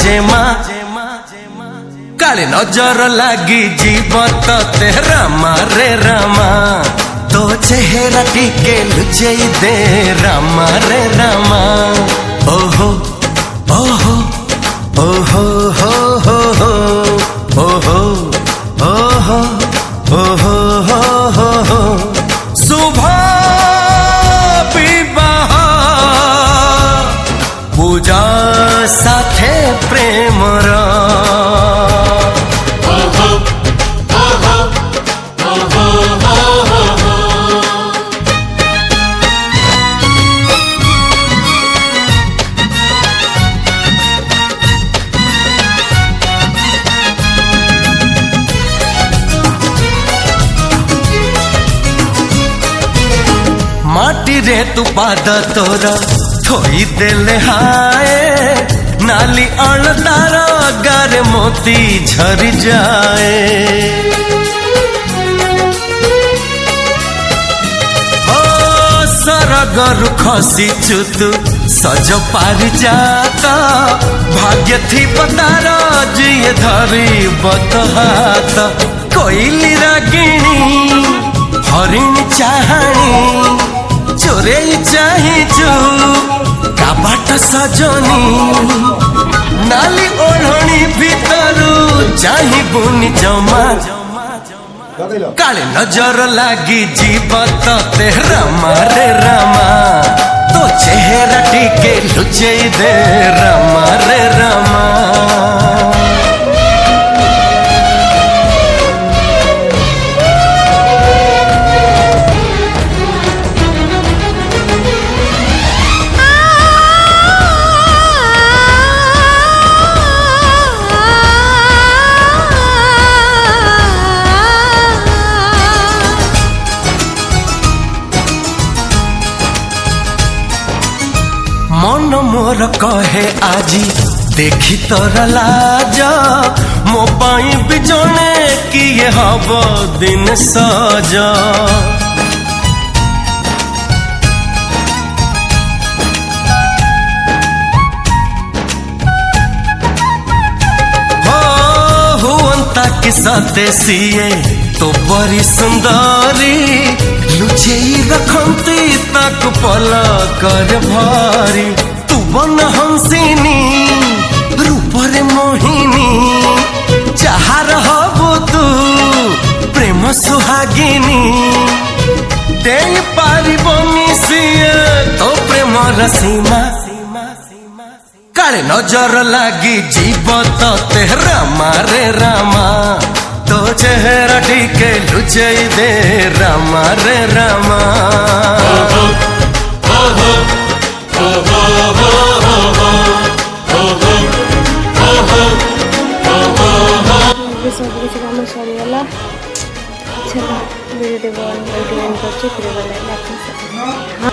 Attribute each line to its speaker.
Speaker 1: जेमा काले नजर लागी जीव ते रामा रे रामा तो चेहरा टीके लुचई दे रामा रे रामा ओहो ओहो ओहो हो हो हो ओहो ओहो ओहो हो हो शुभ विवाह पूजा साथे प्रेमर माटी रे तू पाद तोर थोई देले हाय नाली अणदार गारे मोती झरी जाए ओ सरगरु खसी चुतु सज पारि जाता भाग्य थी पतार जिए धरी बत हाथ कोइली रागिणी हरिण चाहणी चोरे चाहिचु काबाट सजनी नाली ओढ़णी भीतरू चाही बुनी जमा काले नजर लागी जीवत ते रामा रे रामा तो चेहरा टीके लुचई दे रामा रे रामा मन मोर कहे आजी देखी तोर लाज मो पाई भी जने किए हब दिन सज हो हुअंता कि सते सिए तो बड़ी सुंदरी लुचेई रखती तक पल कर भारी तू बन हंसिनी रूपरे मोहिनी जहाँ रहबु तू प्रेम सुहागिनी दे पारिबनी सिए तो प्रेम सीमा काले नजर लागी जीवत ते रामा रे रामा तो चेहरा टीके लुचई दे रामा रे रामा
Speaker 2: सब किसी काम सरीगला चलो वीडियो बन कर